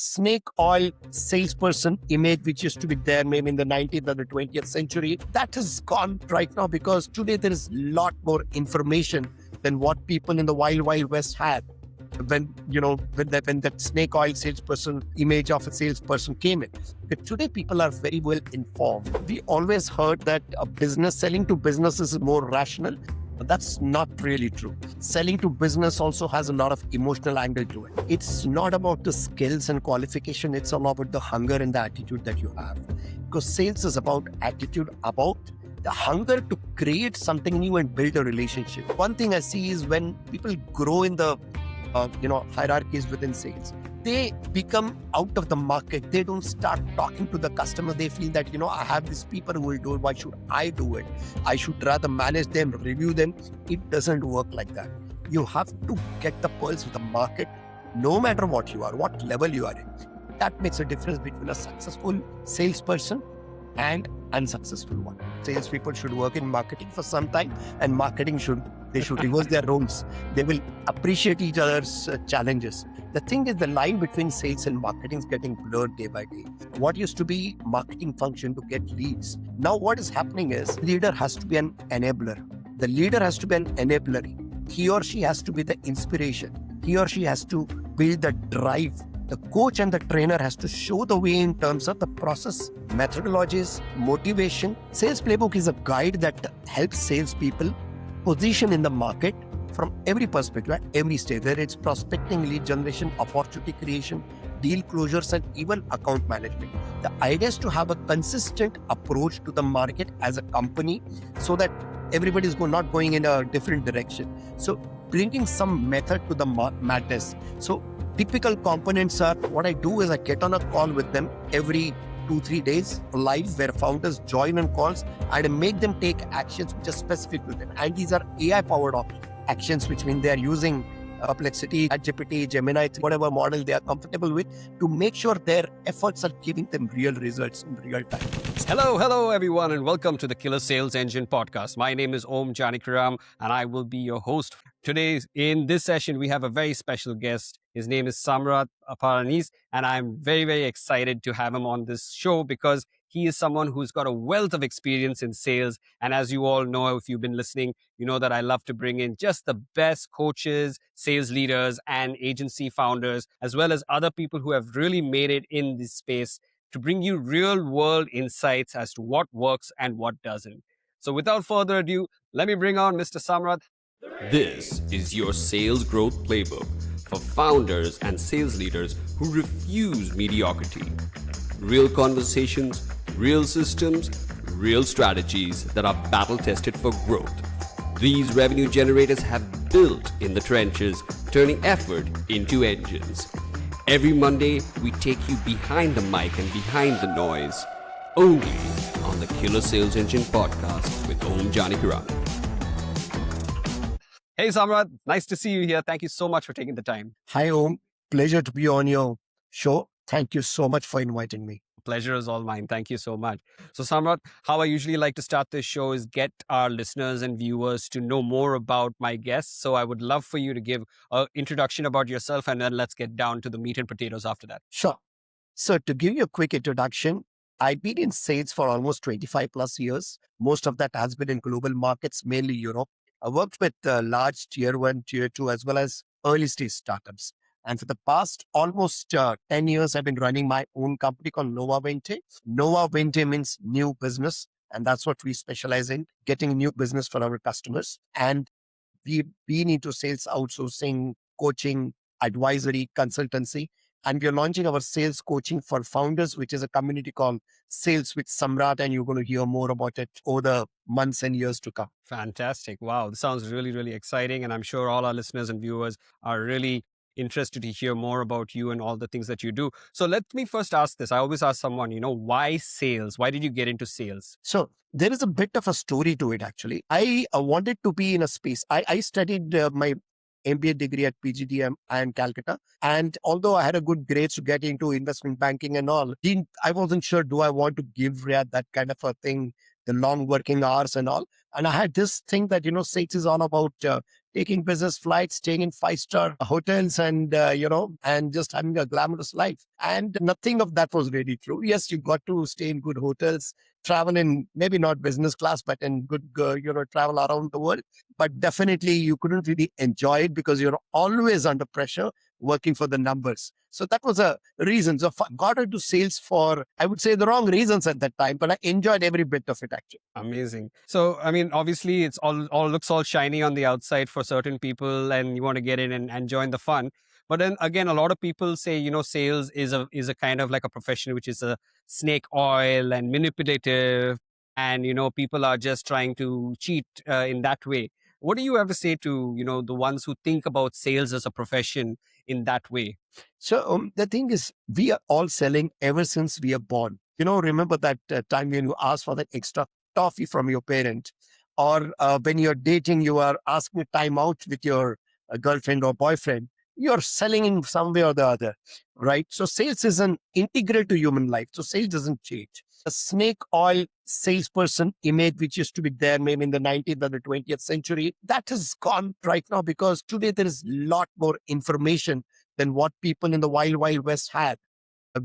snake oil salesperson image, which used to be there maybe in the 19th or the 20th century, that has gone right now because today there is a lot more information than what people in the wild west had when that snake oil salesperson image of a salesperson came in. But today people are very well informed. We always heard that selling to business is more rational. But that's not really true. Selling to business also has a lot of emotional angle to it. It's not about the skills and qualification. It's all about the hunger and the attitude that you have. Because sales is about attitude, about the hunger to create something new and build a relationship. One thing I see is when people grow in the hierarchies within sales, they become out of the market. They don't start talking to the customer. They feel that, I have these people who will do it. Why should I do it? I should rather manage them, review them. It doesn't work like that. You have to get the pulse of the market, no matter what you are, what level you are in. That makes a difference between a successful salesperson and unsuccessful one. Salespeople should work in marketing for some time, and marketing should reverse their roles. They will appreciate each other's challenges. The thing is, the line between sales and marketing is getting blurred day by day. What used to be marketing function to get leads, now what is happening is leader has to be an enabler. The leader has to be an enabler. He or she has to be the inspiration. He or she has to build the drive. The coach and the trainer has to show the way in terms of the process, methodologies, motivation. Sales Playbook is a guide that helps salespeople position in the market from every perspective, at every stage, whether it's prospecting, lead generation, opportunity creation, deal closures, and even account management. The idea is to have a consistent approach to the market as a company so that everybody is not going in a different direction. So bringing some method to the madness. So typical components are, what I do is I get on a call with them every 2-3 days live where founders join on calls and make them take actions which are specific to them. And these are AI powered actions, which mean they are using Perplexity, ChatGPT, Gemini, whatever model they are comfortable with, to make sure their efforts are giving them real results in real time. Hello, everyone, and welcome to the Killer Sales Engine podcast. My name is Aum Janakiram, and I will be your host. Today, in this session, we have a very special guest. His name is Samrat Parasnis, and I'm very, very excited to have him on this show because he is someone who's got a wealth of experience in sales. And as you all know, if you've been listening, you know that I love to bring in just the best coaches, sales leaders, and agency founders, as well as other people who have really made it in this space to bring you real world insights as to what works and what doesn't. So without further ado, let me bring on Mr. Samrat. This is your sales growth playbook for founders and sales leaders who refuse mediocrity. Real conversations, real systems, real strategies that are battle tested for growth. These revenue generators have built in the trenches, turning effort into engines. Every Monday, we take you behind the mic and behind the noise, only on the Killer Sales Engine podcast with Aum Janakiram. Hey, Samrat, nice to see you here. Thank you so much for taking the time. Hi, Om. Pleasure to be on your show. Thank you so much for inviting me. Pleasure is all mine. Thank you so much. So, Samrat, how I usually like to start this show is get our listeners and viewers to know more about my guests. So I would love for you to give an introduction about yourself, and then let's get down to the meat and potatoes after that. Sure. So to give you a quick introduction, I've been in sales for almost 25 plus years. Most of that has been in global markets, mainly Europe. I worked with large tier 1, tier 2, as well as early stage startups. And for the past almost 10 years, I've been running my own company called Novavente. Novavente means new business. And that's what we specialize in, getting new business for our customers. And we've been into sales outsourcing, coaching, advisory, consultancy. And we're launching our sales coaching for founders, which is a community called Sales with Samrat. And you're going to hear more about it over the months and years to come. Fantastic. Wow. This sounds really, really exciting. And I'm sure all our listeners and viewers are really interested to hear more about you and all the things that you do. So let me first ask this. I always ask someone, why sales? Why did you get into sales? So there is a bit of a story to it, actually. I wanted to be in a space. I studied my MBA degree at PGDM and Calcutta. And although I had a good grades to get into investment banking and all, I wasn't sure, do I want to give that kind of a thing, the long working hours and all. And I had this thing that, sales is all about taking business flights, staying in five-star hotels and, and just having a glamorous life. And nothing of that was really true. Yes, you got to stay in good hotels, travel in maybe not business class, but in good, travel around the world. But definitely you couldn't really enjoy it because you're always under pressure working for the numbers. So that was a reason. So I got into sales for, I would say, the wrong reasons at that time, but I enjoyed every bit of it actually. Amazing. So, I mean, obviously, it's all looks all shiny on the outside for certain people, and you want to get in and join the fun. But then again, a lot of people say, sales is a kind of like a profession which is a snake oil and manipulative, and people are just trying to cheat in that way. What do you ever say to the ones who think about sales as a profession in that way? So the thing is, we are all selling ever since we are born. Remember that time when you ask for that extra toffee from your parent, or when you're dating, you are asking a time out with your girlfriend or boyfriend. You're selling in some way or the other, right? So sales is an integral to human life. So sales doesn't change. A snake oil salesperson image, which used to be there maybe in the 19th or the 20th century, that has gone right now because today there is a lot more information than what people in the wild west had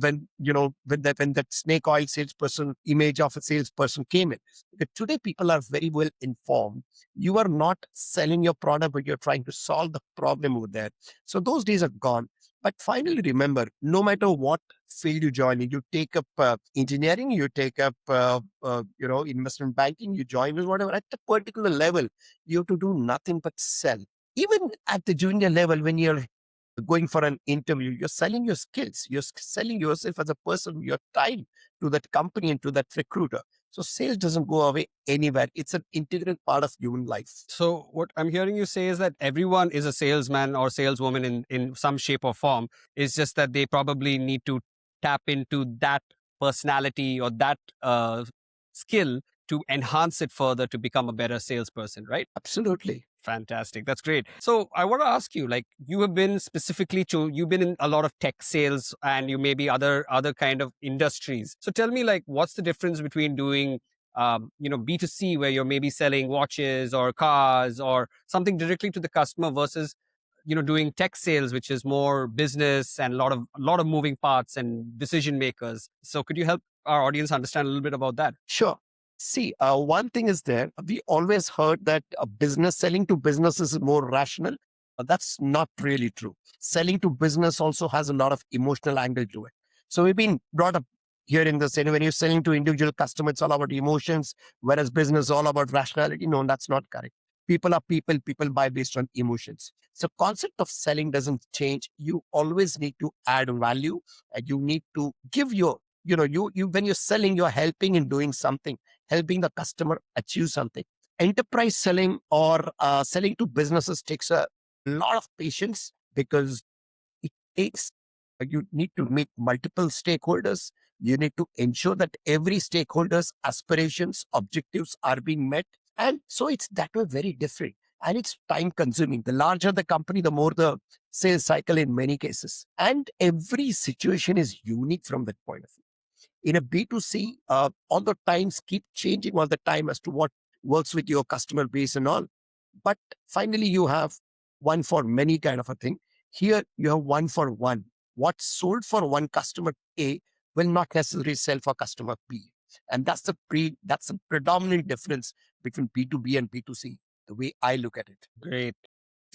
when that snake oil salesperson image of a salesperson came in. But today people are very well informed. You are not selling your product, but you're trying to solve the problem over there. So those days are gone. But finally, remember, no matter what field you join in, you take up engineering, you take up investment banking, you join with whatever, at a particular level, you have to do nothing but sell. Even at the junior level, when you're going for an interview, you're selling your skills, you're selling yourself as a person, your time to that company and to that recruiter. So sales doesn't go away anywhere. It's an integral part of human life. So what I'm hearing you say is that everyone is a salesman or saleswoman in some shape or form. It's just that they probably need to tap into that personality or that skill to enhance it further to become a better salesperson, right? Absolutely. Fantastic. That's great. So I want to ask you, like, you've been in a lot of tech sales and you maybe other kind of industries. So tell me, like, what's the difference between doing, B2C, where you're maybe selling watches or cars or something directly to the customer versus, doing tech sales, which is more business and a lot of moving parts and decision makers. So could you help our audience understand a little bit about that? Sure. See, one thing is there. We always heard that business selling to businesses is more rational. That's not really true. Selling to business also has a lot of emotional angle to it. So we've been brought up here in this. When you're selling to individual customers, it's all about emotions, whereas business is all about rationality. No, that's not correct. People are people. People buy based on emotions. So concept of selling doesn't change. You always need to add value, and you need to give your you when you're selling, you're helping in doing something, helping the customer achieve something. Enterprise selling or selling to businesses takes a lot of patience because it takes, you need to meet multiple stakeholders. You need to ensure that every stakeholder's aspirations, objectives are being met. And so it's that way very different. And it's time consuming. The larger the company, the more the sales cycle in many cases. And every situation is unique from that point of view. In a B2C, all the times keep changing all the time as to what works with your customer base and all. But finally, you have one for many kind of a thing. Here, you have one for one. What's sold for one customer A will not necessarily sell for customer B. And that's the predominant difference between B2B and B2C, the way I look at it. Great.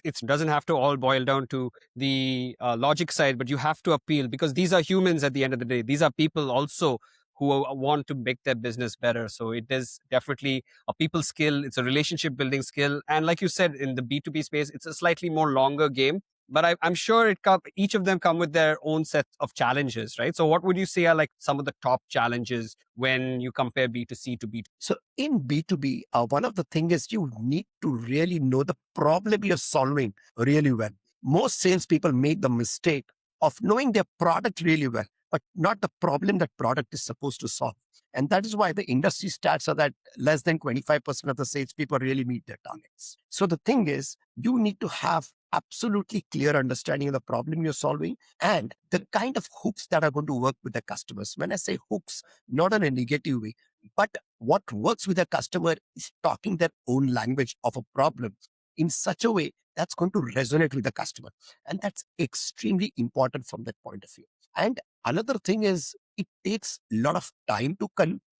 It doesn't have to all boil down to the logic side, but you have to appeal because these are humans at the end of the day. These are people also who want to make their business better. So it is definitely a people skill. It's a relationship building skill. And like you said, in the B2B space, it's a slightly more longer game. But I'm sure each of them come with their own set of challenges, right? So what would you say are like some of the top challenges when you compare B2C to B2B? So in B2B, one of the things is you need to really know the problem you're solving really well. Most salespeople make the mistake of knowing their product really well, but not the problem that product is supposed to solve. And that is why the industry stats are that less than 25% of the salespeople really meet their targets. So the thing is, you need to have absolutely clear understanding of the problem you're solving and the kind of hooks that are going to work with the customers. When I say hooks, not in a negative way, but what works with the customer is talking their own language of a problem in such a way that's going to resonate with the customer. And that's extremely important from that point of view. And another thing is it takes a lot of time to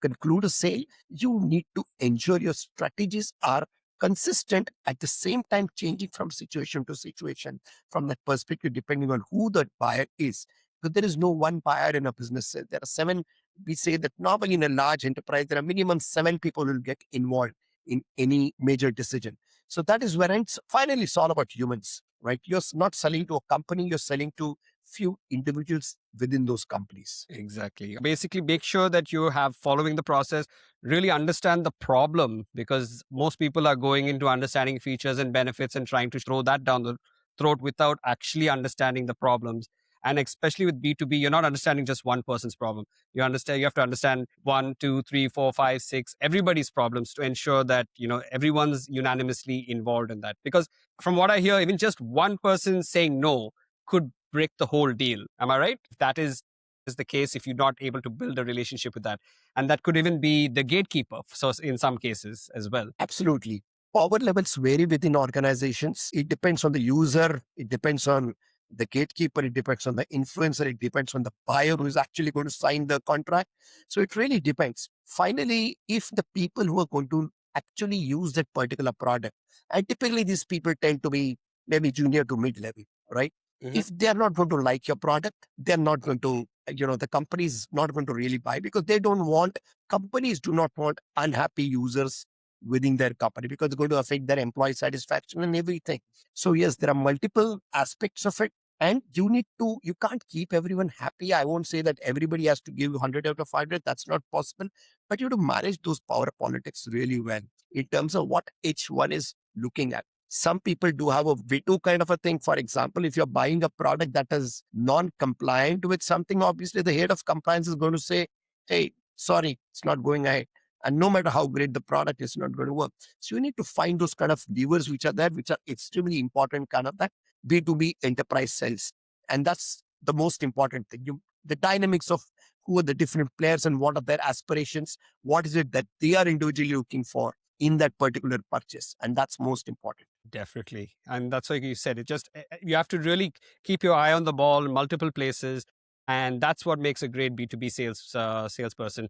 conclude a sale. You need to ensure your strategies are consistent, at the same time changing from situation to situation from that perspective, depending on who the buyer is. Because there is no one buyer in a business. There are seven. We say that normally in a large enterprise, there are minimum 7 people who will get involved in any major decision. So that is where finally it's all about humans, right? You're not selling to a company, you're selling to few individuals within those companies. Exactly. Basically, make sure that you have following the process, really understand the problem, because most people are going into understanding features and benefits and trying to throw that down the throat without actually understanding the problems. And especially with B2B, you're not understanding just one person's problem. You have to understand one, two, three, four, five, six, everybody's problems to ensure that, everyone's unanimously involved in that. Because from what I hear, even just one person saying no could break the whole deal. Am I right? If that is the case, if you're not able to build a relationship with that. And that could even be the gatekeeper. So in some cases as well. Absolutely. Power levels vary within organizations. It depends on the user. It depends on the gatekeeper. It depends on the influencer. It depends on the buyer who is actually going to sign the contract. So it really depends. Finally, if the people who are going to actually use that particular product, and typically these people tend to be maybe junior to mid-level, right? If they're not going to like your product, they're not going to, the company is not going to really buy, because companies do not want unhappy users within their company, because it's going to affect their employee satisfaction and everything. So yes, there are multiple aspects of it. And you can't keep everyone happy. I won't say that everybody has to give 100 out of 100. That's not possible. But you have to manage those power politics really well in terms of what each one is looking at. Some people do have a veto kind of a thing. For example, if you're buying a product that is non-compliant with something, obviously the head of compliance is going to say, hey, sorry, it's not going ahead. And no matter how great the product is, not going to work. So you need to find those kind of levers which are there, which are extremely important, kind of that B2B enterprise sales. And that's the most important thing. The dynamics of who are the different players and what are their aspirations, what is it that they are individually looking for in that particular purchase. And that's most important. Definitely. And that's like you said, you have to really keep your eye on the ball in multiple places. And that's what makes a great B2B salesperson.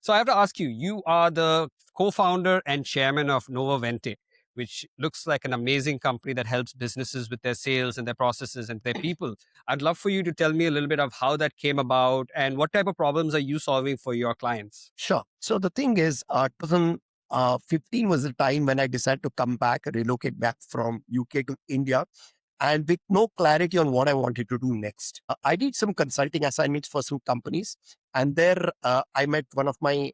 So I have to ask you, you are the co-founder and chairman of Novavente, which looks like an amazing company that helps businesses with their sales and their processes and their people. I'd love for you to tell me a little bit of how that came about and what type of problems are you solving for your clients? Sure. So the thing is, 2015 was the time when I decided to come back, relocate back from UK to India, and with no clarity on what I wanted to do next. I did some consulting assignments for some companies, and there I met one of my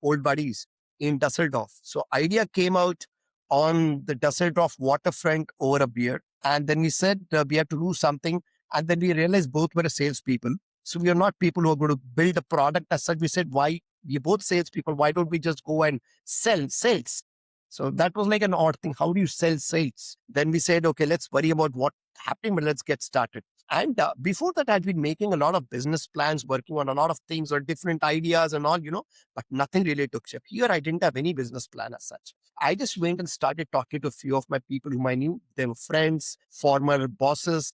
old buddies in Dusseldorf. So idea came out on the Dusseldorf waterfront over a beer, and then we said we have to do something, and then we realized both were salespeople. So we are not people who are going to build a product as such. We said, why? We're both salespeople. Why don't we just go and sell sales? So that was like an odd thing. How do you sell sales? Then we said, okay, let's worry about what happened, but let's get started. And before that, I'd been making a lot of business plans, working on a lot of things or different ideas and all, but nothing really took shape. Here, I didn't have any business plan as such. I just went and started talking to a few of my people whom I knew. They were friends, former bosses,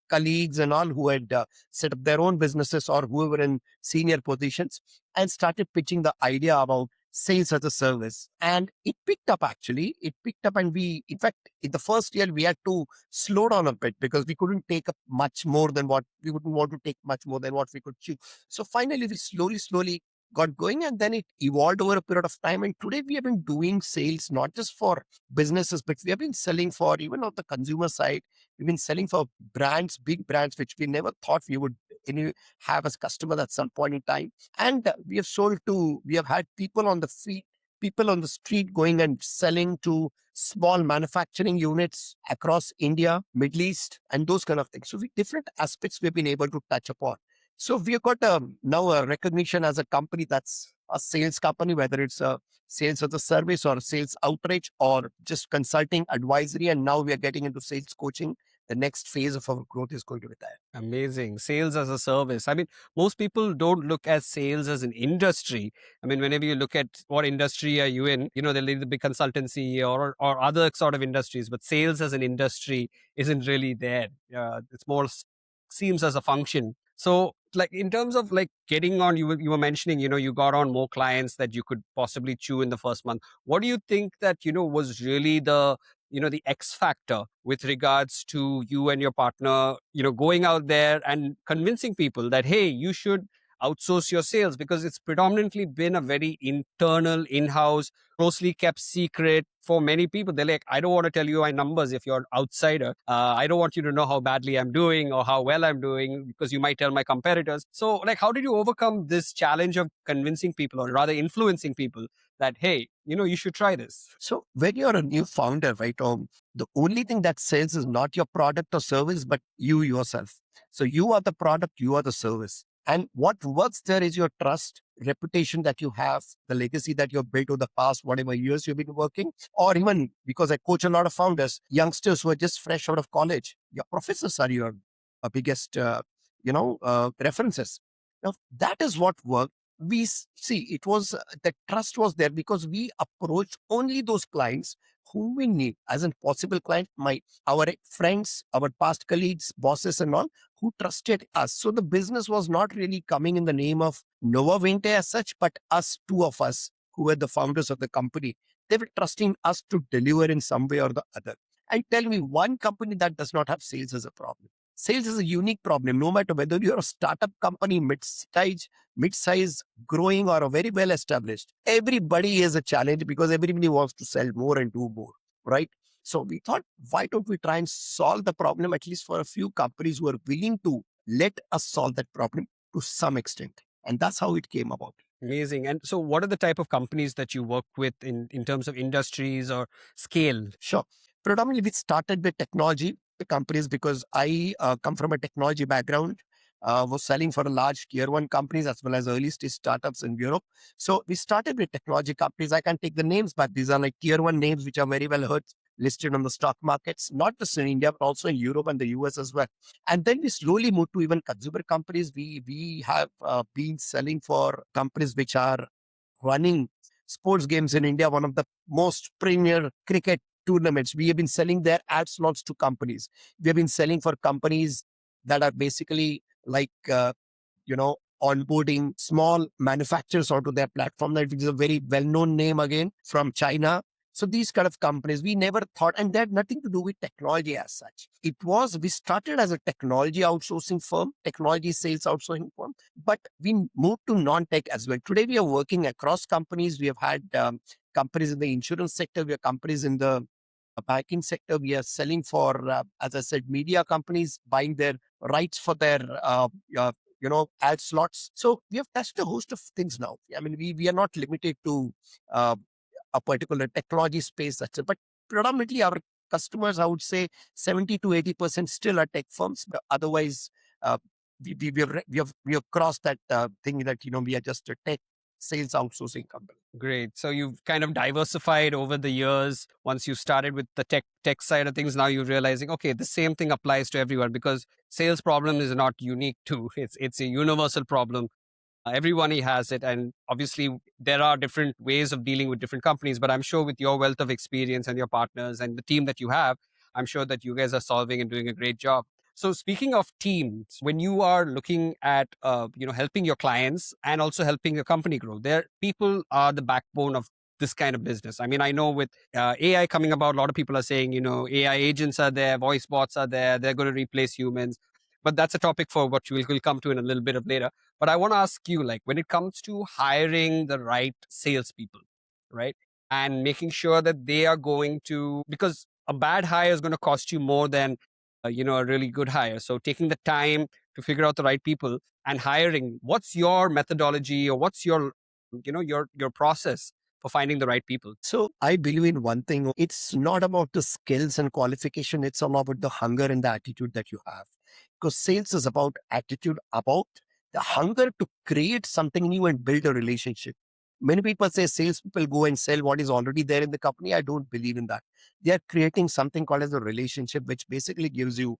colleagues and all who had set up their own businesses or who were in senior positions, and started pitching the idea about sales as a service. And it picked up actually. It picked up, and in fact, in the first year, we had to slow down a bit because we couldn't take up much more than what we wouldn't want to take much more than what we could chew. So finally, we slowly got going, and then it evolved over a period of time. And today we have been doing sales not just for businesses, but we have been selling for, even on the consumer side, we've been selling for brands, big brands, which we never thought we would have as customer at some point in time. And we have had people on the feet, people on the street going and selling to small manufacturing units across India, Middle East, and those kind of things. So different aspects we've been able to touch upon. So we've got now a recognition as a company that's a sales company, whether it's a sales as a service or sales outreach or just consulting advisory. And now we are getting into sales coaching the next phase of our growth is going to be there. Amazing. Sales as a service. I mean, most people don't look at sales as an industry. I mean, whenever you look at what industry are you in, they'll either be consultancy or other sort of industries, but sales as an industry isn't really there. It's more seems as a function. So, like in terms of like getting on, you were mentioning, you got on more clients that you could possibly chew in the first month. What do you think that was really the X factor with regards to you and your partner, going out there and convincing people that, hey, you should outsource your sales, because it's predominantly been a very internal, in-house, closely kept secret for many people. They're like, I don't want to tell you my numbers if you're an outsider. I don't want you to know how badly I'm doing or how well I'm doing, because you might tell my competitors. So like, how did you overcome this challenge of convincing people, or rather influencing people, that, hey, you should try this? So when you're a new founder, right, the only thing that sells is not your product or service, but you yourself. So you are the product, you are the service. And what works there is your trust, reputation that you have, the legacy that you've built over the past whatever years you've been working, or even because I coach a lot of founders, youngsters who are just fresh out of college. Your professors are your biggest, references. Now that is what worked. See, it was the trust was there because we approached only those clients whom we need as a possible client, our friends, our past colleagues, bosses, and all who trusted us. So the business was not really coming in the name of Novavente as such, but us, two of us who were the founders of the company. They were trusting us to deliver in some way or the other. And tell me one company that does not have sales as a problem. Sales is a unique problem, no matter whether you're a startup company, mid-size, growing, or a very well established. Everybody is a challenge because everybody wants to sell more and do more, right? So we thought, why don't we try and solve the problem, at least for a few companies who are willing to let us solve that problem to some extent. And that's how it came about. Amazing. And so what are the type of companies that you work with in terms of industries or scale? Sure. Predominantly, we started with technology companies because I come from a technology background, was selling for a large tier one companies as well as early stage startups in Europe. So we started with technology companies. I can't take the names, but these are like tier one names, which are very well heard, listed on the stock markets, not just in India, but also in Europe and the US as well. And then we slowly moved to even consumer companies. We have been selling for companies which are running sports games in India, one of the most premier cricket tournaments. We have been selling their ad slots to companies. We have been selling for companies that are basically like, onboarding small manufacturers onto their platform, that is a very well-known name again from China. So these kind of companies, we never thought, and they had nothing to do with technology as such. We started as a technology outsourcing firm, technology sales outsourcing firm, but we moved to non-tech as well. Today, we are working across companies. We have had companies in the insurance sector. We have companies in the banking sector. We are selling for, as I said, media companies buying their rights for their, ad slots. So we have touched a host of things now. I mean, we are not limited to a particular technology space, etc. But predominantly our customers, I would say 70 to 80% still are tech firms. But otherwise, we have crossed that thing that, we are just a tech sales outsourcing company. Great. So you've kind of diversified over the years. Once you started with the tech side of things, now you're realizing, okay, the same thing applies to everyone, because sales problem is not unique to, it's a universal problem. Everyone has it. And obviously there are different ways of dealing with different companies, but I'm sure with your wealth of experience and your partners and the team that you have, I'm sure that you guys are solving and doing a great job. So speaking of teams, when you are looking at, helping your clients and also helping your company grow, people are the backbone of this kind of business. I mean, I know with AI coming about, a lot of people are saying, AI agents are there, voice bots are there, they're going to replace humans. But that's a topic for what we'll come to in a little bit of later. But I want to ask you, like, when it comes to hiring the right salespeople, right? And making sure that they are going to, because a bad hire is going to cost you more than, a really good hire. So taking the time to figure out the right people and hiring, what's your methodology, or what's your process for finding the right people? So I believe in one thing. It's not about the skills and qualification. It's all about the hunger and the attitude that you have. Because sales is about attitude, about the hunger to create something new and build a relationship. Many people say salespeople go and sell what is already there in the company. I don't believe in that. They are creating something called as a relationship, which basically gives you,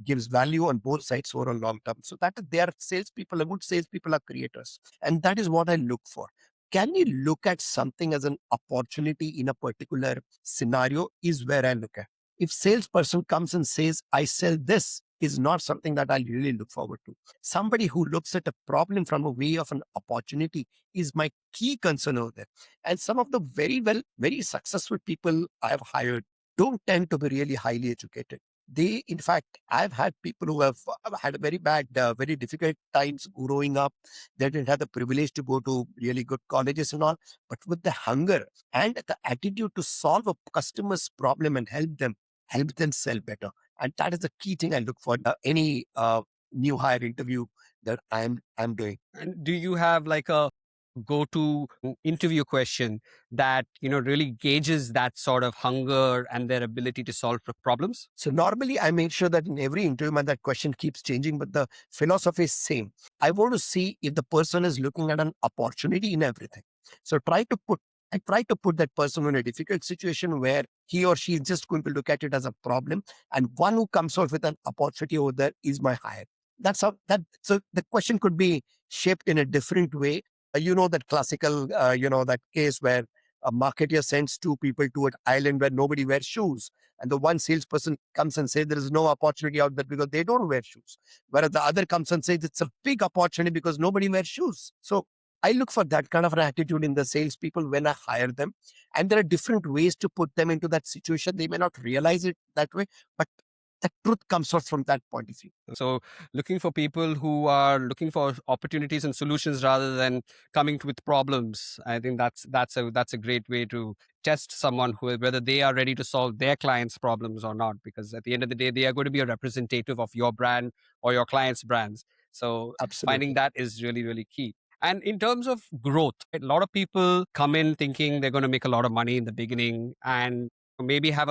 gives value on both sides for a long term. So that they are salespeople, a good salespeople are creators. And that is what I look for. Can you look at something as an opportunity in a particular scenario is where I look at. If salesperson comes and says, I sell this, is not something that I really look forward to. Somebody who looks at a problem from a way of an opportunity is my key concern over there. And some of the very successful people I've hired don't tend to be really highly educated. They, in fact, I've had people who have had a very bad, very difficult times growing up. They didn't have the privilege to go to really good colleges and all, but with the hunger and the attitude to solve a customer's problem and help them sell better. And that is the key thing I look for any new hire interview that I'm doing. And do you have like a go-to interview question that really gauges that sort of hunger and their ability to solve problems? So normally I make sure that in every interview, that question keeps changing, but the philosophy is same. I want to see if the person is looking at an opportunity in everything. So I try to put that person in a difficult situation where he or she is just going to look at it as a problem, and one who comes out with an opportunity over there is my hire. That's how that. So the question could be shaped in a different way. That classical, that case where a marketer sends two people to an island where nobody wears shoes, and the one salesperson comes and says there is no opportunity out there because they don't wear shoes, whereas the other comes and says it's a big opportunity because nobody wears shoes. So I look for that kind of an attitude in the salespeople when I hire them. And there are different ways to put them into that situation. They may not realize it that way, but the truth comes out from that point of view. So looking for people who are looking for opportunities and solutions rather than coming with problems. I think that's a great way to test someone whether they are ready to solve their clients' problems or not. Because at the end of the day, they are going to be a representative of your brand or your client's brands. So finding Absolutely. that is really, really key. And in terms of growth, a lot of people come in thinking they're going to make a lot of money in the beginning and maybe have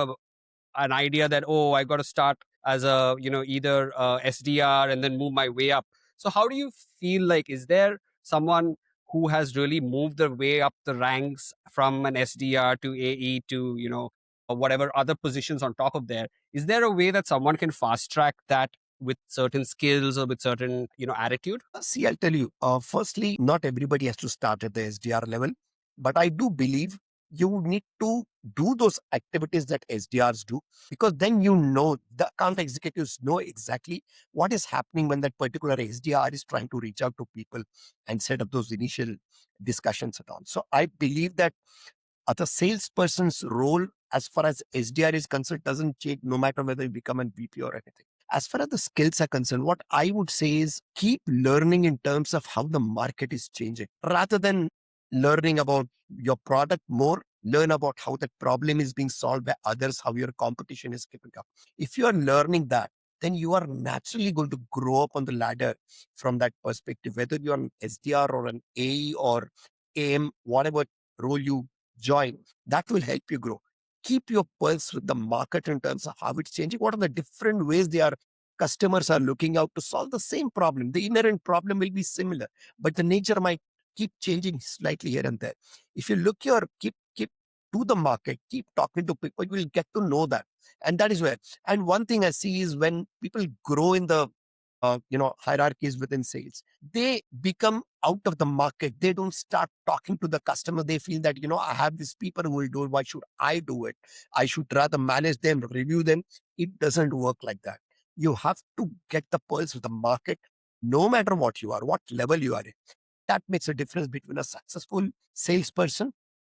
an idea that, oh, I got to start as a either SDR and then move my way up. So how do you feel, like, is there someone who has really moved their way up the ranks from an SDR to AE to whatever other positions on top of there? Is there a way that someone can fast track that with certain skills or with certain attitude? See, I'll tell you. Firstly, not everybody has to start at the SDR level, but I do believe you need to do those activities that SDRs do, because then the account executives know exactly what is happening when that particular SDR is trying to reach out to people and set up those initial discussions and all. So I believe that the salesperson's role as far as SDR is concerned doesn't change no matter whether you become a VP or anything. As far as the skills are concerned, what I would say is keep learning in terms of how the market is changing. Rather than learning about your product more, learn about how that problem is being solved by others, how your competition is keeping up. If you are learning that, then you are naturally going to grow up on the ladder from that perspective, whether you're an SDR or an AE or AM, whatever role you join, that will help you grow. Keep your pulse with the market in terms of how it's changing. What are the different ways customers are looking out to solve the same problem? The inherent problem will be similar, but the nature might keep changing slightly here and there. If you keep to the market, keep talking to people, you will get to know that. And that is where. And one thing I see is when people grow in the hierarchies within sales, they become out of the market. They don't start talking to the customer. They feel that, I have these people who will do it. Why should I do it? I should rather manage them, review them. It doesn't work like that. You have to get the pulse of the market, no matter what you are, what level you are in. That makes a difference between a successful salesperson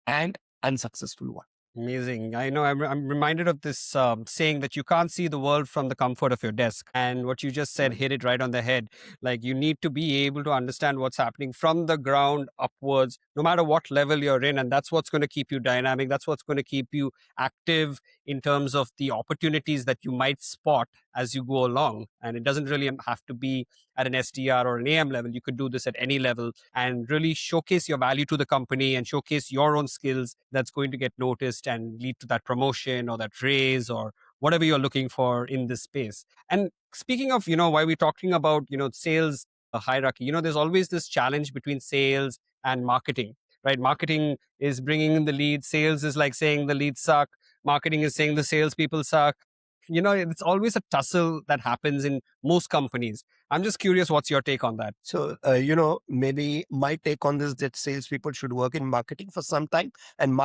and unsuccessful one. Amazing. I know I'm reminded of this saying that you can't see the world from the comfort of your desk. And what you just said hit it right on the head. Like, you need to be able to understand what's happening from the ground upwards, no matter what level you're in. And that's what's going to keep you dynamic. That's what's going to keep you active in terms of the opportunities that you might spot as you go along. And it doesn't really have to be at an SDR or an AM level. You could do this at any level and really showcase your value to the company and showcase your own skills. That's going to get noticed and lead to that promotion or that raise or whatever you're looking for in this space. And speaking of, why we're talking about, sales hierarchy, there's always this challenge between sales and marketing. right? Marketing is bringing in the leads. Sales is like saying the leads suck. Marketing is saying the salespeople suck. It's always a tussle that happens in most companies. I'm just curious, what's your take on that? So, maybe my take on this that salespeople should work in marketing for some time, and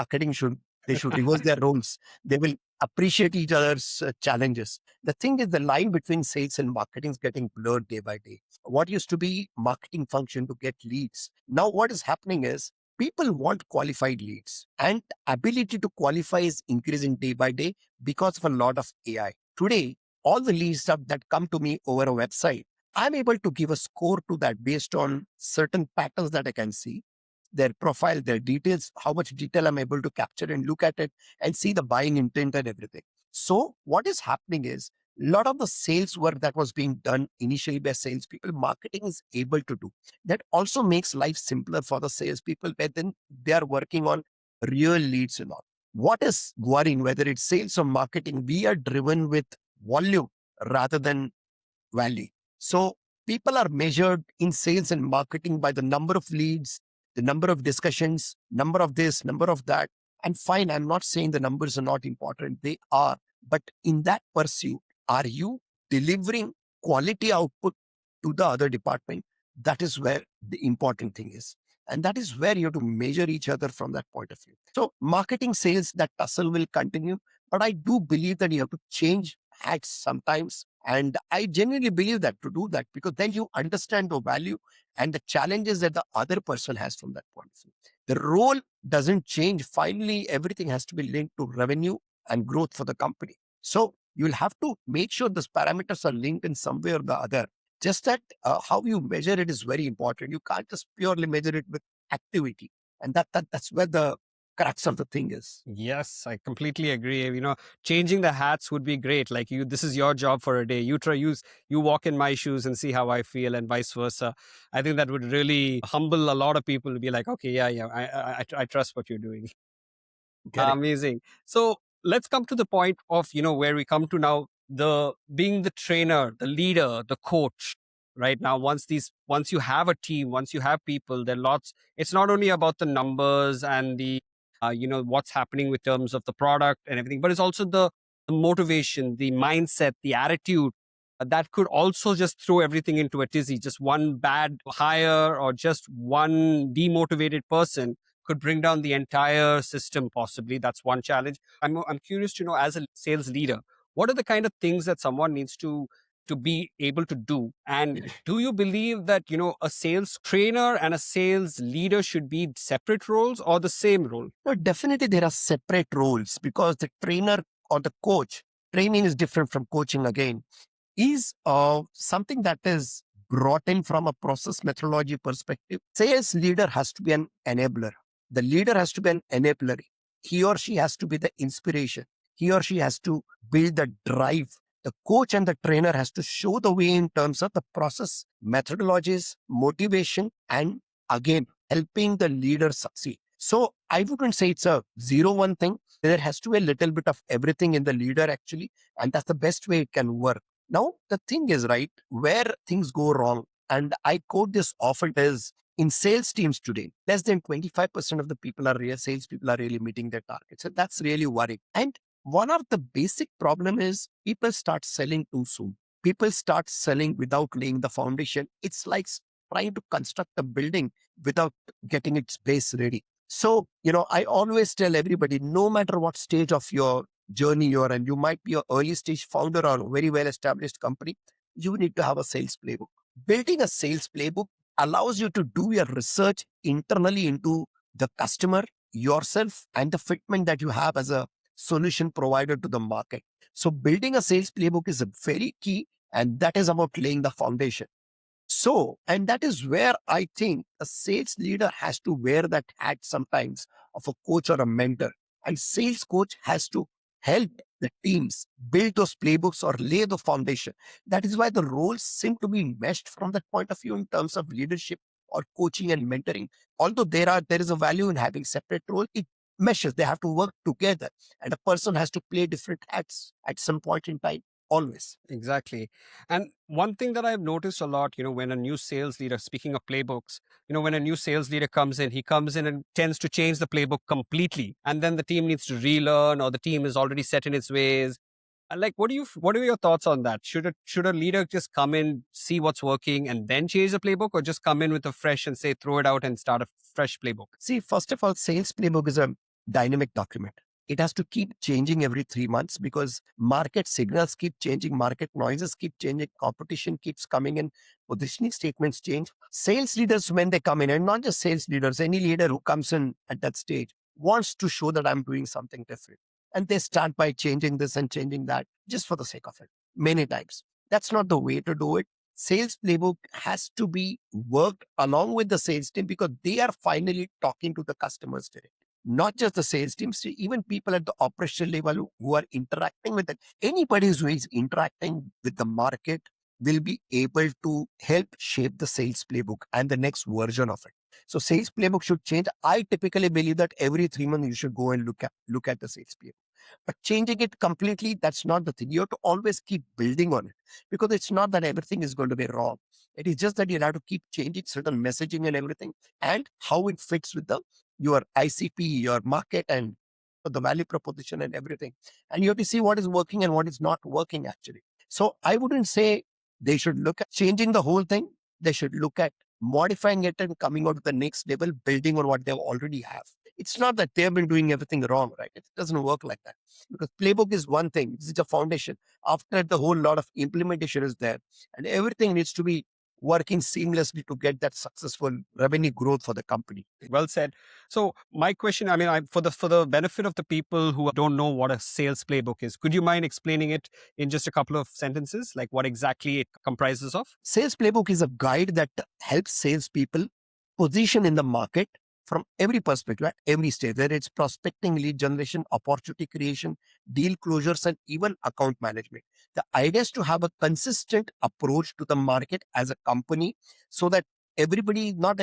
they should reverse their roles. They will appreciate each other's challenges. The thing is, the line between sales and marketing is getting blurred day by day. What used to be marketing function to get leads, now what is happening is people want qualified leads, and ability to qualify is increasing day by day because of a lot of AI. Today, all the leads that come to me over a website, I'm able to give a score to that based on certain patterns that I can see, their profile, their details, how much detail I'm able to capture and look at it and see the buying intent and everything. So what is happening is a lot of the sales work that was being done initially by salespeople, marketing is able to do. That also makes life simpler for the salespeople, where then they are working on real leads and all. What is worrying, whether it's sales or marketing, we are driven with volume rather than value. So people are measured in sales and marketing by the number of leads, the number of discussions, number of this, number of that. And fine, I'm not saying the numbers are not important. They are. But in that pursuit, are you delivering quality output to the other department? That is where the important thing is. And that is where you have to measure each other from that point of view. So marketing, sales, that tussle will continue. But I do believe that you have to change hats sometimes. And I genuinely believe that to do that, because then you understand the value and the challenges that the other person has from that point of view. The role doesn't change. Finally, everything has to be linked to revenue and growth for the company. So you'll have to make sure those parameters are linked in some way or the other. Just that how you measure it is very important. You can't just purely measure it with activity. And that's where the crux of the thing is. Yes, I completely agree. Changing the hats would be great. Like this is your job for a day. You walk in my shoes and see how I feel, and vice versa. I think that would really humble a lot of people to be like, okay, yeah, I trust what you're doing. Correct. Amazing. So let's come to the point of, where we come to now, the being the trainer, the leader, the coach, right? Now, once you have a team, once you have people, it's not only about the numbers and what's happening with terms of the product and everything, but it's also the motivation, the mindset, the attitude that could also just throw everything into a tizzy. Just one bad hire or just one demotivated person could bring down the entire system, possibly. That's one challenge. I'm curious to know, as a sales leader, what are the kind of things that someone needs to be able to do? And do you believe that, a sales trainer and a sales leader should be separate roles or the same role? No, definitely there are separate roles, because the trainer or the coach, training is different from coaching again, is something that is brought in from a process methodology perspective. Sales leader has to be an enabler. The leader has to be an enabler. He or she has to be the inspiration. He or she has to build the drive. The coach and the trainer has to show the way in terms of the process, methodologies, motivation, and again, helping the leader succeed. So I wouldn't say it's a 0-1 thing. There has to be a little bit of everything in the leader actually. And that's the best way it can work. Now, the thing is, right, where things go wrong, and I quote this often, is in sales teams today, less than 25% of the salespeople are really meeting their targets. And that's really worrying. And one of the basic problem is people start selling too soon. People start selling without laying the foundation. It's like trying to construct a building without getting its base ready. So, I always tell everybody, no matter what stage of your journey you're in, you might be an early stage founder or a very well established company, you need to have a sales playbook. Building a sales playbook allows you to do your research internally into the customer, yourself, and the fitment that you have as a solution provider to the market. So building a sales playbook is a very key, and that is about laying the foundation. So, and that is where I think a sales leader has to wear that hat sometimes of a coach or a mentor. And sales coach has to help the teams build those playbooks or lay the foundation. That is why the roles seem to be meshed from that point of view in terms of leadership or coaching and mentoring. Although there is a value in having separate roles, it meshes. They have to work together, and a person has to play different hats at some point in time. always. Exactly. And one thing that I've noticed a lot, when a new sales leader, speaking of playbooks, when a new sales leader comes in, he comes in and tends to change the playbook completely. And then the team needs to relearn, or the team is already set in its ways. Like, what are your thoughts on that? Should a leader just come in, see what's working, and then change the playbook, or just come in with a fresh and say, throw it out and start a fresh playbook? See, first of all, sales playbook is a dynamic document. It has to keep changing every 3 months because market signals keep changing, market noises keep changing, competition keeps coming in, positioning statements change. Sales leaders, when they come in, and not just sales leaders, any leader who comes in at that stage wants to show that I'm doing something different. And they start by changing this and changing that just for the sake of it, many times. That's not the way to do it. Sales playbook has to be worked along with the sales team because they are finally talking to the customers directly. Not just the sales teams, even people at the operational level who are interacting with it. Anybody who is interacting with the market will be able to help shape the sales playbook and the next version of it. So sales playbook should change. I typically believe that every 3 months you should go and look at the sales playbook. But changing it completely, that's not the thing. You have to always keep building on it because it's not that everything is going to be wrong. It is just that you have to keep changing certain messaging and everything and how it fits with your ICP, your market, and the value proposition and everything. And you have to see what is working and what is not working actually. So I wouldn't say they should look at changing the whole thing. They should look at modifying it and coming out to the next level, building on what they already have. It's not that they've been doing everything wrong, right? It doesn't work like that because playbook is one thing. This is a foundation. After the whole lot of implementation is there and everything needs to be working seamlessly to get that successful revenue growth for the company. Well said. So my question, for the benefit of the people who don't know what a sales playbook is, could you mind explaining it in just a couple of sentences, like what exactly it comprises of? Sales playbook is a guide that helps salespeople position in the market from every perspective at every stage, whether it's prospecting, lead generation, opportunity creation, deal closures, and even account management. The idea is to have a consistent approach to the market as a company so that everybody's not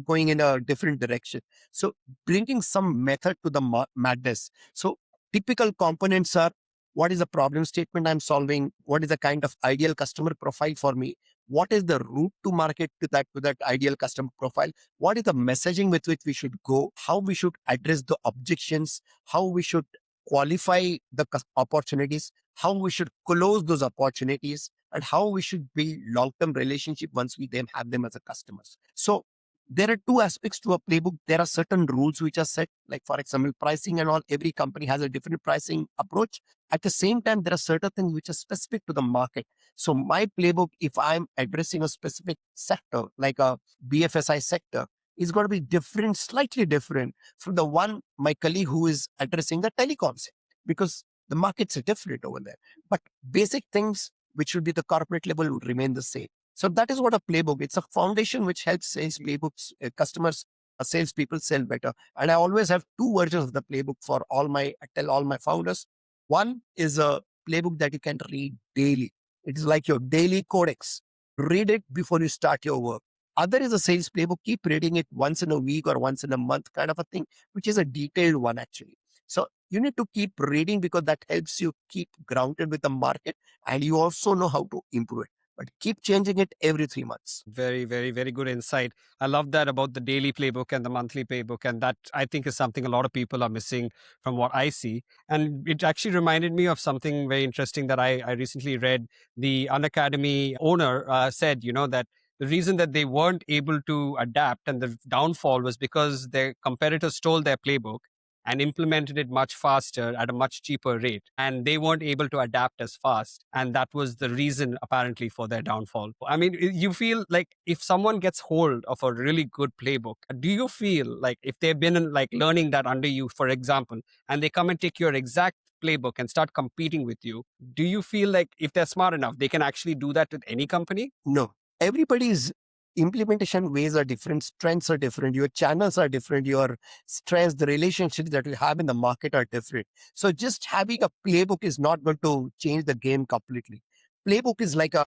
going in a different direction. So bringing some method to the madness. So typical components are: what is the problem statement I'm solving? What is the kind of ideal customer profile for me? What is the route to market to that ideal customer profile? What is the messaging with which we should go? How we should address the objections? How we should qualify the opportunities? How we should close those opportunities? And how we should build long-term relationship once we then have them as a customers. So there are two aspects to a playbook. There are certain rules which are set, like for example, pricing and all. Every company has a different pricing approach. At the same time, there are certain things which are specific to the market. So my playbook, if I'm addressing a specific sector, like a BFSI sector, is going to be different, slightly different from the one my colleague who is addressing the telecom sector, because the markets are different over there. But basic things which should be the corporate level would remain the same. So that is what a playbook. It's a foundation which helps sales playbooks, customers, salespeople sell better. And I always have two versions of the playbook I tell all my founders. One is a playbook that you can read daily. It is like your daily codex. Read it before you start your work. Other is a sales playbook. Keep reading it once in a week or once in a month kind of a thing, which is a detailed one actually. So you need to keep reading because that helps you keep grounded with the market and you also know how to improve it. But keep changing it every 3 months. Very, very, very good insight. I love that about the daily playbook and the monthly playbook. And that, I think, is something a lot of people are missing from what I see. And it actually reminded me of something very interesting that I recently read. The Unacademy owner said, that the reason that they weren't able to adapt and the downfall was because their competitors stole their playbook and implemented it much faster at a much cheaper rate. And they weren't able to adapt as fast. And that was the reason, apparently, for their downfall. I mean, you feel like if someone gets hold of a really good playbook, do you feel like if they've been like learning that under you, for example, and they come and take your exact playbook and start competing with you, do you feel like if they're smart enough, they can actually do that with any company? No. Everybody's implementation ways are different, strengths are different, your channels are different, your strengths, the relationships that you have in the market are different. So just having a playbook is not going to change the game completely. Playbook is like a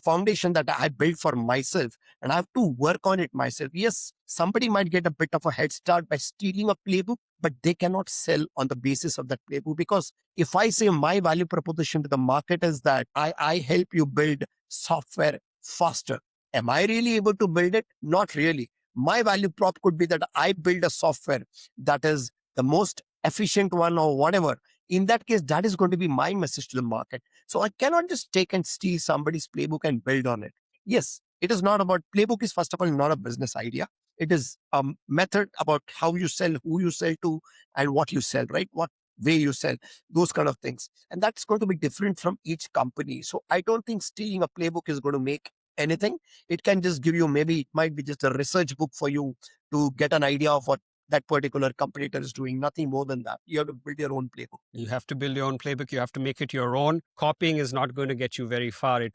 foundation that I built for myself, and I have to work on it myself. Yes, somebody might get a bit of a head start by stealing a playbook, but they cannot sell on the basis of that playbook. Because if I say my value proposition to the market is that I help you build software faster, am I really able to build it? Not really. My value prop could be that I build a software that is the most efficient one or whatever. In that case, that is going to be my message to the market. So I cannot just take and steal somebody's playbook and build on it. Yes, it is not about playbook is first of all not a business idea. It is a method about how you sell, who you sell to, and what you sell, right? What way you sell, those kind of things. And that's going to be different from each company. So I don't think stealing a playbook is going to make anything. It can just give you, maybe it might be just a research book for you to get an idea of what that particular competitor is doing. Nothing more than that. You have to build your own playbook. You have to build your own playbook. You have to make it your own. Copying is not going to get you very far.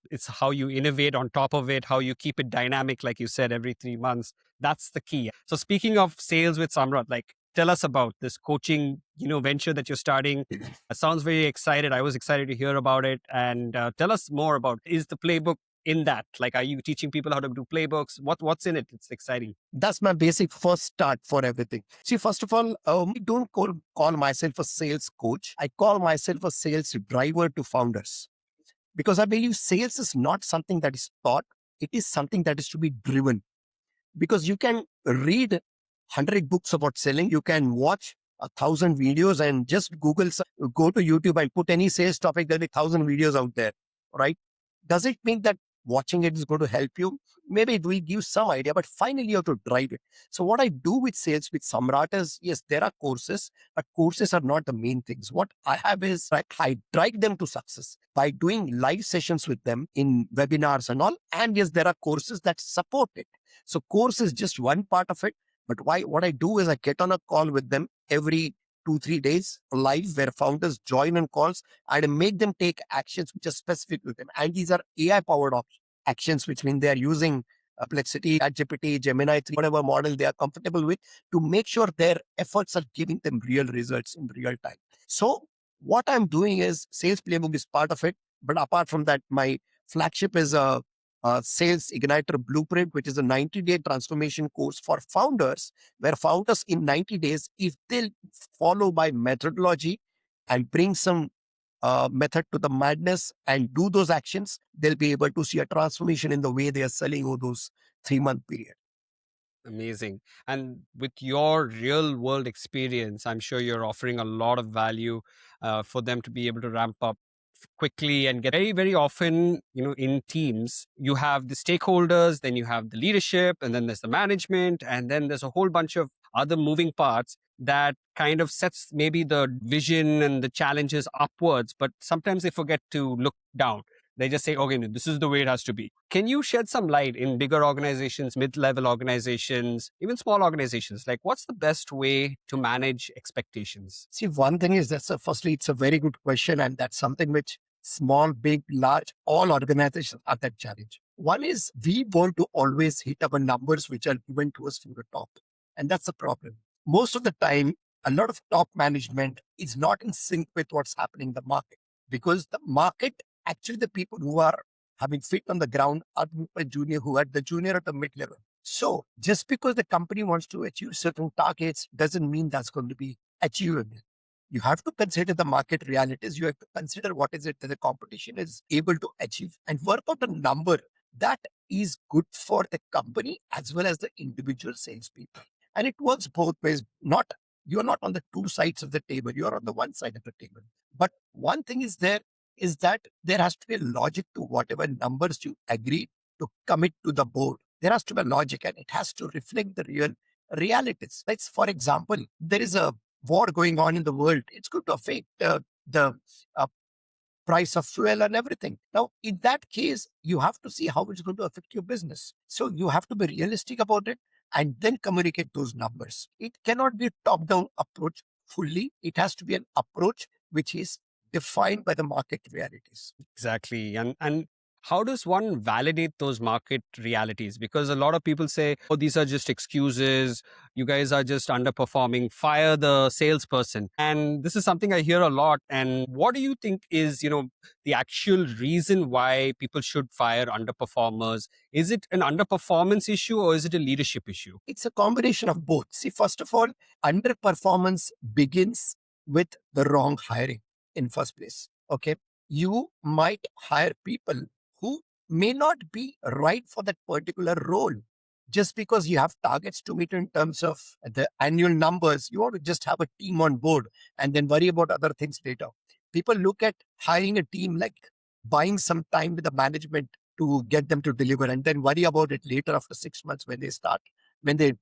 It's how you innovate on top of it, how you keep it dynamic, like you said, every 3 months. That's the key. So speaking of sales with Samrat, like tell us about this coaching, venture that you're starting. It sounds very excited. I was excited to hear about it. And tell us more about, is the playbook in that? Like, are you teaching people how to do playbooks? What's in it? It's exciting. That's my basic first start for everything. See, first of all, I don't call myself a sales coach. I call myself a sales driver to founders, because I believe sales is not something that is taught. It is something that is to be driven. Because you can read 100 books about selling. You can watch 1,000 videos and just go to YouTube and put any sales topic. There'll be 1,000 videos out there, right? Does it mean that watching it is going to help you? Maybe it will give some idea, but finally you have to drive it. So what I do with sales with Samrat is, yes, there are courses, but courses are not the main things. What I have is I drive them to success by doing live sessions with them in webinars and all. And yes, there are courses that support it. So course is just one part of it. But what I do is I get on a call with them every 2-3 days live, where founders join on calls and make them take actions which are specific to them. And these are AI powered actions, which mean they are using Perplexity, ChatGPT, Gemini 3, whatever model they are comfortable with, to make sure their efforts are giving them real results in real time. So what I'm doing is Sales Playbook is part of it. But apart from that, my flagship is a Sales Igniter Blueprint, which is a 90-day transformation course for founders, where founders in 90 days, if they follow by methodology and bring some method to the madness and do those actions, they'll be able to see a transformation in the way they are selling over those 3-month period. Amazing. And with your real world experience, I'm sure you're offering a lot of value for them to be able to ramp up quickly and get very, very often, in teams, you have the stakeholders, then you have the leadership, and then there's the management, and then there's a whole bunch of other moving parts that kind of sets maybe the vision and the challenges upwards, but sometimes they forget to look down. They just say, okay, this is the way it has to be. Can you shed some light in bigger organizations, mid-level organizations, even small organizations? Like, what's the best way to manage expectations? See, one thing is that, firstly, it's a very good question. And that's something which small, big, large, all organizations have that challenge. One is we want to always hit our numbers which are given to us from the top. And that's the problem. Most of the time, a lot of top management is not in sync with what's happening in the market, because the market, actually, the people who are having feet on the ground are junior, who are the junior at the mid level. So just because the company wants to achieve certain targets doesn't mean that's going to be achievable. You have to consider the market realities. You have to consider what is it that the competition is able to achieve and work out a number that is good for the company as well as the individual salespeople. And it works both ways. You're not on the two sides of the table. You're on the one side of the table. But one thing is that there has to be a logic to whatever numbers you agree to commit to the board. There has to be a logic, and it has to reflect the real realities. Like, for example, there is a war going on in the world. It's going to affect the price of fuel and everything. Now, in that case, you have to see how it's going to affect your business. So you have to be realistic about it and then communicate those numbers. It cannot be a top-down approach fully. It has to be an approach which is defined by the market realities. Exactly. And how does one validate those market realities? Because a lot of people say, oh, these are just excuses. You guys are just underperforming. Fire the salesperson. And this is something I hear a lot. And what do you think is, the actual reason why people should fire underperformers? Is it an underperformance issue or is it a leadership issue? It's a combination of both. See, first of all, underperformance begins with the wrong hiring in first place. Okay. You might hire people who may not be right for that particular role. Just because you have targets to meet in terms of the annual numbers, you want to just have a team on board and then worry about other things later. People look at hiring a team like buying some time with the management to get them to deliver and then worry about it later after 6 months when they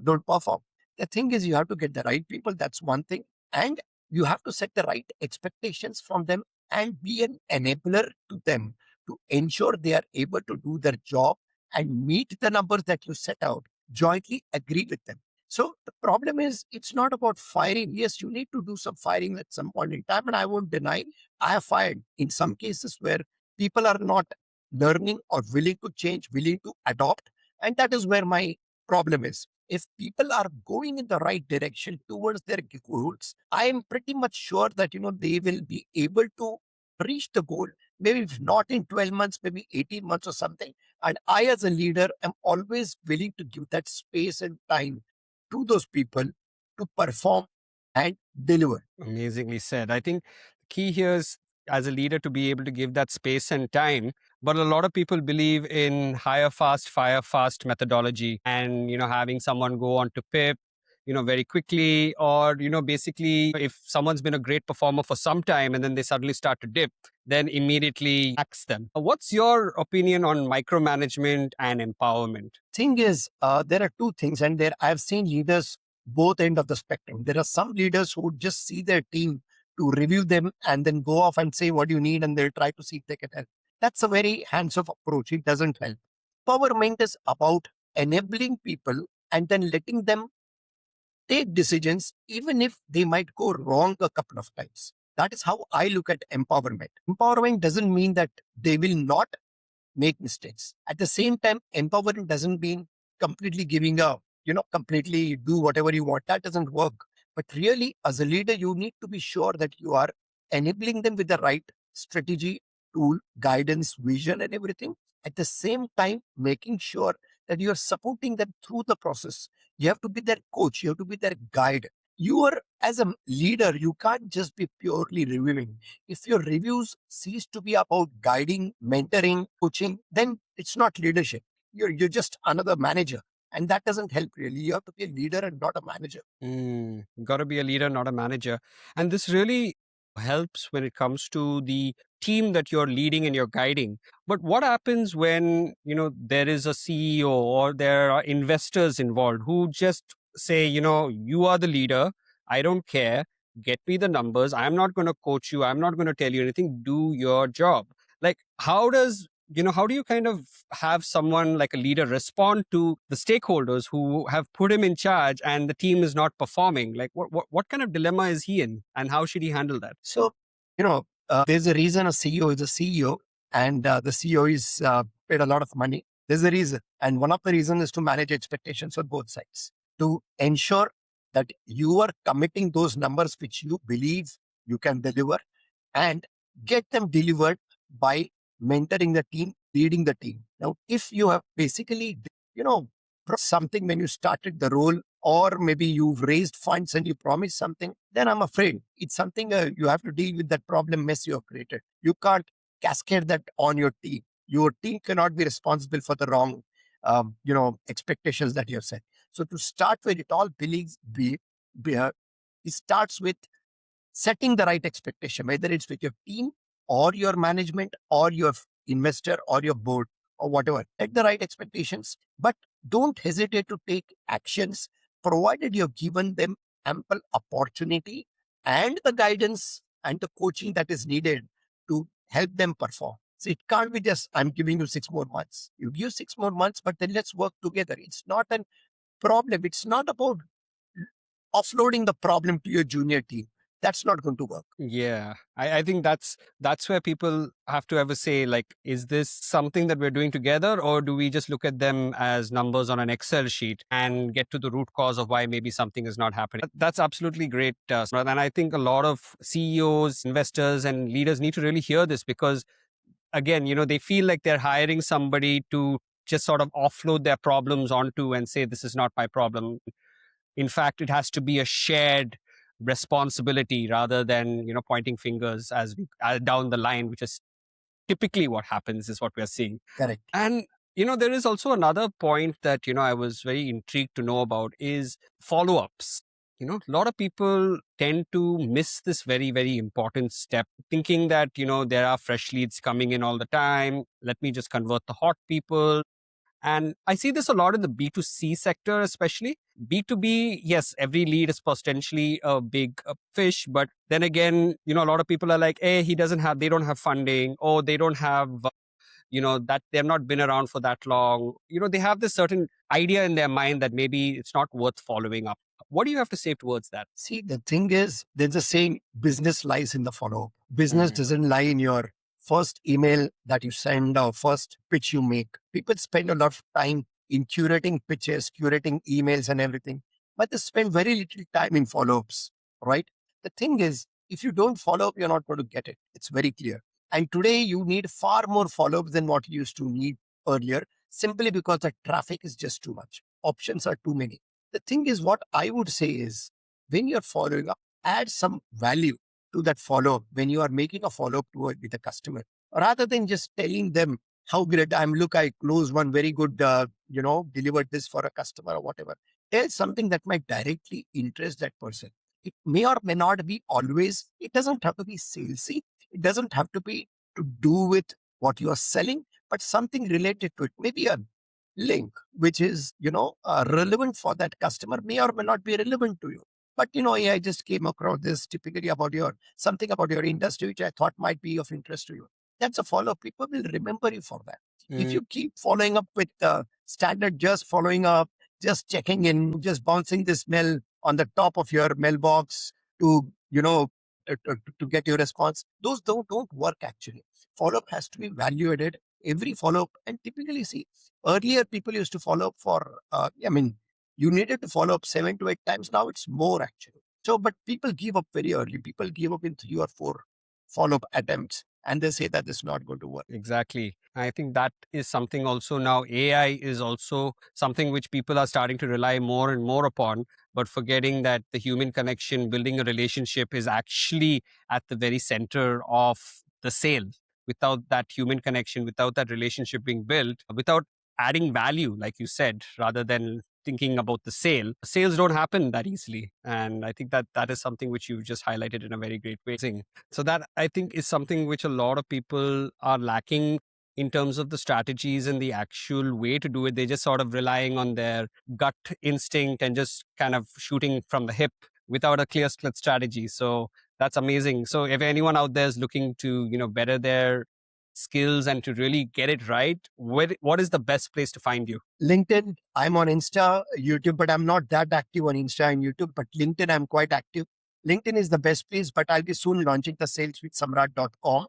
don't perform. The thing is, you have to get the right people. That's one thing. And you have to set the right expectations from them and be an enabler to them to ensure they are able to do their job and meet the numbers that you set out, jointly agree with them. So the problem is, it's not about firing. Yes, you need to do some firing at some point in time. And I won't deny, I have fired in some cases where people are not learning or willing to change, willing to adopt. And that is where my problem is. If people are going in the right direction towards their goals, I am pretty much sure that, they will be able to reach the goal. Maybe if not in 12 months, maybe 18 months or something. And I, as a leader, am always willing to give that space and time to those people to perform and deliver. Amazingly said. I think the key here is as a leader to be able to give that space and time. But a lot of people believe in hire fast, fire fast methodology and, having someone go on to PIP, very quickly, or, basically if someone's been a great performer for some time and then they suddenly start to dip, then immediately axe them. What's your opinion on micromanagement and empowerment? Thing is, there are two things, and there I've seen leaders both end of the spectrum. There are some leaders who would just see their team to review them and then go off and say what you need, and they'll try to see if they can help. That's a very hands-off approach. It doesn't help. Empowerment is about enabling people and then letting them take decisions, even if they might go wrong a couple of times. That is how I look at empowerment. Empowerment doesn't mean that they will not make mistakes. At the same time, empowering doesn't mean completely giving up, completely do whatever you want. That doesn't work. But really, as a leader, you need to be sure that you are enabling them with the right strategy, tool, guidance, vision, and everything. At the same time, making sure that you are supporting them through the process. You have to be their coach. You have to be their guide. You are, as a leader, you can't just be purely reviewing. If your reviews cease to be about guiding, mentoring, coaching, then it's not leadership. You're just another manager. And that doesn't help really. You have to be a leader and not a manager. Got to be a leader, not a manager. And this really helps when it comes to the team that you're leading and you're guiding. But what happens when, there is a CEO or there are investors involved who just say, you are the leader. I don't care. Get me the numbers. I'm not going to coach you. I'm not going to tell you anything. Do your job. Like, how do you kind of have someone like a leader respond to the stakeholders who have put him in charge and the team is not performing? Like, what kind of dilemma is he in and how should he handle that? So, there's a reason a CEO is a CEO, and the CEO is paid a lot of money. There's a reason. And one of the reasons is to manage expectations on both sides, to ensure that you are committing those numbers which you believe you can deliver and get them delivered by mentoring the team, leading the team. Now, if you have basically, something when you started the role, or maybe you've raised funds and you promised something, then I'm afraid it's something you have to deal with that problem mess you have created. You can't cascade that on your team. Your team cannot be responsible for the wrong, expectations that you have set. So to start with, it all it starts with setting the right expectation, whether it's with your team or your management or your investor or your board or whatever. Set the right expectations, but don't hesitate to take actions provided you've given them ample opportunity and the guidance and the coaching that is needed to help them perform. So it can't be just, I'm giving you 6 more months. You give 6 more months, but then let's work together. It's not a problem. It's not about offloading the problem to your junior team. That's not going to work. Yeah, I think that's where people have to ever say, like, is this something that we're doing together, or do we just look at them as numbers on an Excel sheet and get to the root cause of why maybe something is not happening? That's absolutely great, Samrat. And I think a lot of CEOs, investors, and leaders need to really hear this because, again, they feel like they're hiring somebody to just sort of offload their problems onto and say, this is not my problem. In fact, it has to be a shared responsibility rather than pointing fingers as we down the line, which is typically what happens, is what we're seeing. Correct. And there is also another point that I was very intrigued to know about is follow-ups. A lot of people tend to miss this very, very important step, thinking that there are fresh leads coming in all the time. Let me just convert the hot people. And I see this a lot in the B2C sector, especially. B2B, yes, every lead is potentially a big fish. But then again, a lot of people are like, hey, they don't have funding, or they don't have, that they've not been around for that long. They have this certain idea in their mind that maybe it's not worth following up. What do you have to say towards that? See, the thing is, there's a saying, business lies in the follow-up. Business doesn't lie in your first email that you send or first pitch you make. People spend a lot of time in curating pitches, curating emails and everything, but they spend very little time in follow-ups, right? The thing is, if you don't follow up, you're not going to get it. It's very clear. And today you need far more follow-ups than what you used to need earlier, simply because the traffic is just too much. Options are too many. The thing is, what I would say is, when you're following up, add some value to that follow-up when you are making a follow-up with a customer, rather than just telling them how great I am. Look, I closed one very good, delivered this for a customer or whatever. Tell something that might directly interest that person. It may or may not be always, it doesn't have to be salesy. It doesn't have to be to do with what you are selling, but something related to it. Maybe a link which is relevant for that customer may or may not be relevant to you, but I just came across this typically about something about your industry which I thought might be of interest to you. That's a follow-up. People will remember you for that. If you keep following up with standard, just following up, just checking in, just bouncing this mail on the top of your mailbox to to get your response, those don't work actually. Follow-up has to be value added. Every follow-up, and typically, see, earlier people used to follow up for, you needed to follow up 7 to 8 times. Now it's more actually. So, but people give up very early. People give up in 3 or 4 follow-up attempts, and they say that it's not going to work. Exactly. I think that is something also now. AI is also something which people are starting to rely more and more upon, but forgetting that the human connection, building a relationship, is actually at the very center of the sale. Without that human connection, without that relationship being built, without adding value, like you said, rather than thinking about the sales don't happen that easily. And I think that is something which you've just highlighted in a very great way. So that, I think, is something which a lot of people are lacking in terms of the strategies and the actual way to do it. They're just sort of relying on their gut instinct and just kind of shooting from the hip without a clear split strategy. So that's amazing. So if anyone out there is looking to, better their skills and to really get it right, what is the best place to find you? LinkedIn. I'm on Insta, YouTube, but I'm not that active on Insta and YouTube. But LinkedIn, I'm quite active. LinkedIn is the best place, but I'll be soon launching the saleswithsamrat.com.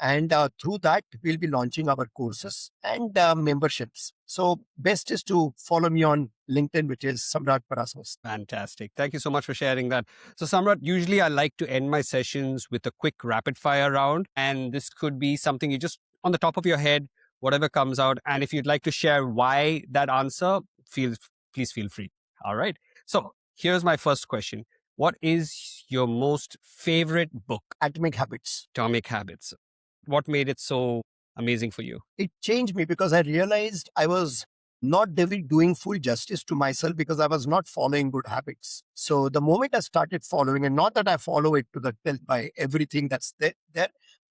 And through that, we'll be launching our courses and memberships. So best is to follow me on LinkedIn, which is Samrat Parasnis. Fantastic. Thank you so much for sharing that. So Samrat, usually I like to end my sessions with a quick rapid fire round. And this could be something you just on the top of your head, whatever comes out. And if you'd like to share why that answer, please feel free. All right. So here's my first question. What is your most favorite book? Atomic Habits. Atomic Habits. What made it so amazing for you? It changed me because I realized I was not really doing full justice to myself because I was not following good habits. So the moment I started following, and not that I follow it to the tilt by everything that's there,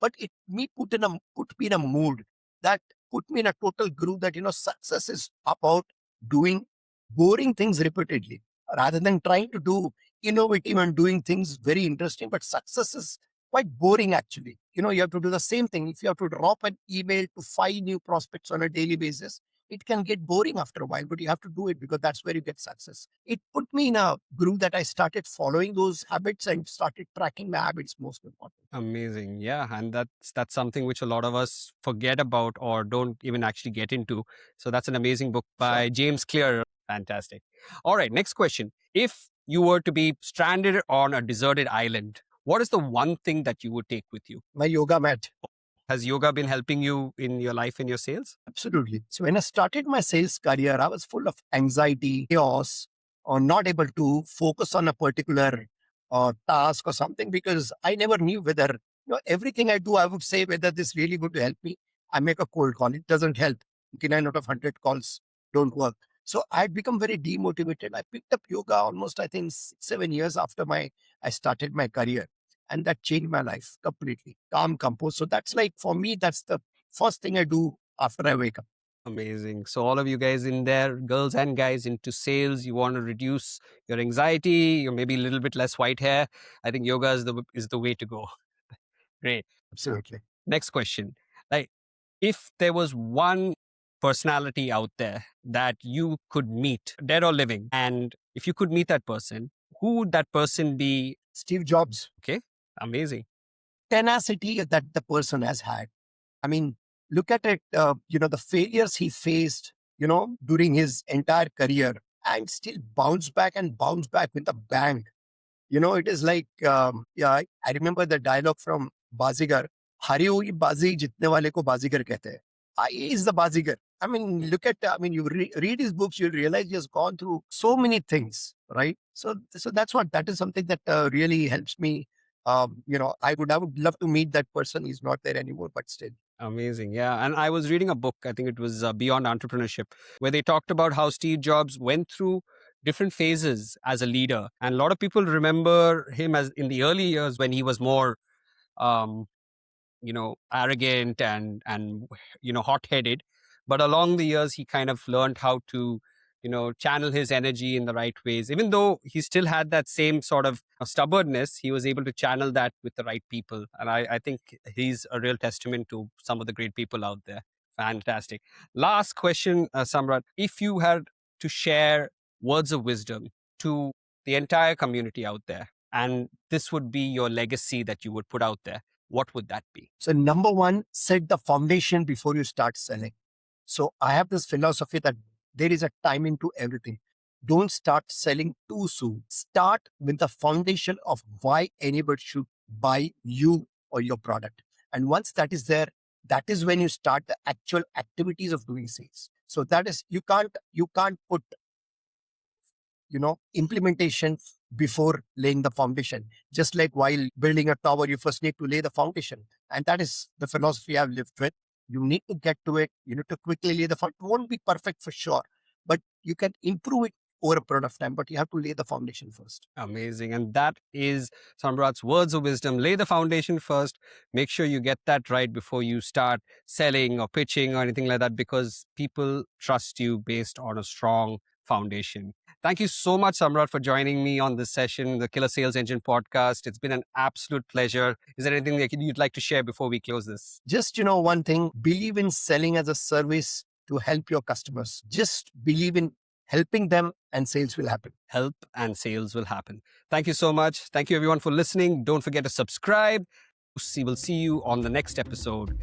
but it put me in a mood that put me in a total groove that, success is about doing boring things repeatedly rather than trying to do innovative and doing things very interesting. But success is quite boring actually. You have to do the same thing. If you have to drop an email to 5 new prospects on a daily basis, it can get boring after a while, but you have to do it because that's where you get success. It put me in a groove that I started following those habits and started tracking my habits, most important. Amazing. Yeah. And that's something which a lot of us forget about or don't even actually get into. So that's an amazing book by James Clear. Fantastic. All right. Next question. If you were to be stranded on a deserted island, what is the one thing that you would take with you? My yoga mat. Has yoga been helping you in your life, in your sales? Absolutely. So when I started my sales career, I was full of anxiety, chaos, or not able to focus on a particular task or something because I never knew whether everything I do, I would say whether this really going to help me. I make a cold call. It doesn't help. 99 out of 100 calls don't work. So I had become very demotivated. I picked up yoga almost, I think, 6, 7 years after I started my career. And that changed my life completely. Calm, composed. So that's like, for me, that's the first thing I do after I wake up. Amazing. So all of you guys in there, girls and guys into sales, you want to reduce your anxiety, or maybe a little bit less white hair. I think yoga is the way to go. Great. Absolutely. Next question. Like, if there was one personality out there that you could meet, dead or living, and if you could meet that person, who would that person be? Steve Jobs. Okay. Amazing. Tenacity that the person has had. I mean, look at it, the failures he faced, during his entire career and still bounce back with a bang. It is like, I remember the dialogue from Bazigar, हारी हुई बाजी जीतने वाले को बाजीगर कहते हैं. He is the bazigar. I mean, you read his books, you'll realize he has gone through so many things, right? So that is something that really helps me. I would love to meet that person. He's not there anymore, but still. Amazing. Yeah. And I was reading a book, I think it was Beyond Entrepreneurship, where they talked about how Steve Jobs went through different phases as a leader. And a lot of people remember him as in the early years when he was more, arrogant and hot-headed. But along the years, he kind of learned how to, channel his energy in the right ways. Even though he still had that same sort of stubbornness, he was able to channel that with the right people. And I think he's a real testament to some of the great people out there. Fantastic. Last question, Samrat. If you had to share words of wisdom to the entire community out there, and this would be your legacy that you would put out there, what would that be? So number one, set the foundation before you start selling. So I have this philosophy that there is a timing to everything. Don't start selling too soon. Start with the foundation of why anybody should buy you or your product. And once that is there, that is when you start the actual activities of doing sales. So that is, you can't put, implementation before laying the foundation. Just like while building a tower, you first need to lay the foundation. And that is the philosophy I've lived with. You need to get to it. You need to quickly lay the foundation. It won't be perfect for sure, but you can improve it over a period of time, but you have to lay the foundation first. Amazing. And that is Samrat's words of wisdom. Lay the foundation first. Make sure you get that right before you start selling or pitching or anything like that, because people trust you based on a strong foundation. Thank you so much, Samrat, for joining me on this session, the Killer Sales Engine podcast. It's been an absolute pleasure. Is there anything that you'd like to share before we close this? Just, one thing, believe in selling as a service to help your customers. Just believe in helping them and sales will happen. Help and sales will happen. Thank you so much. Thank you everyone for listening. Don't forget to subscribe. We will see you on the next episode.